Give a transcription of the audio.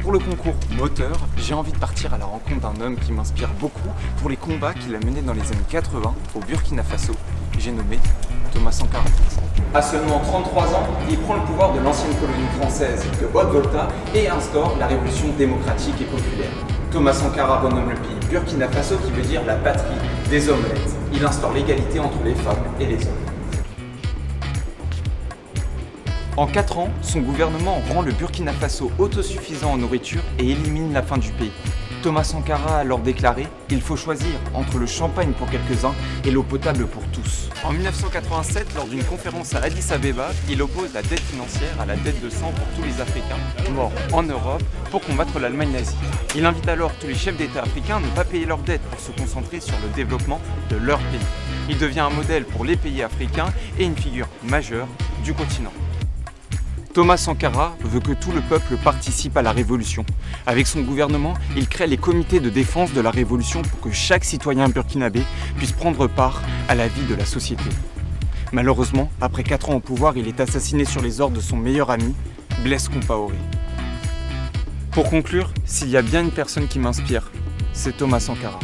Pour le concours moteur, j'ai envie de partir à la rencontre d'un homme qui m'inspire beaucoup pour les combats qu'il a menés dans les années 80 au Burkina Faso. J'ai nommé Thomas Sankara. À seulement 33 ans, il prend le pouvoir de l'ancienne colonie française de Haute-Volta et instaure la révolution démocratique et populaire. Thomas Sankara renomme le pays Burkina Faso qui veut dire la patrie des omelettes. Il instaure l'égalité entre les femmes et les hommes. En 4 ans, son gouvernement rend le Burkina Faso autosuffisant en nourriture et élimine la faim du pays. Thomas Sankara a alors déclaré « Il faut choisir entre le champagne pour quelques-uns et l'eau potable pour tous ». En 1987, lors d'une conférence à Addis Abeba, il oppose la dette financière à la dette de sang pour tous les Africains morts en Europe pour combattre l'Allemagne nazie. Il invite alors tous les chefs d'État africains à ne pas payer leurs dettes pour se concentrer sur le développement de leur pays. Il devient un modèle pour les pays africains et une figure majeure du continent. Thomas Sankara veut que tout le peuple participe à la révolution. Avec son gouvernement, il crée les comités de défense de la révolution pour que chaque citoyen burkinabé puisse prendre part à la vie de la société. Malheureusement, après 4 ans au pouvoir, il est assassiné sur les ordres de son meilleur ami, Blaise Compaoré. Pour conclure, s'il y a bien une personne qui m'inspire, c'est Thomas Sankara.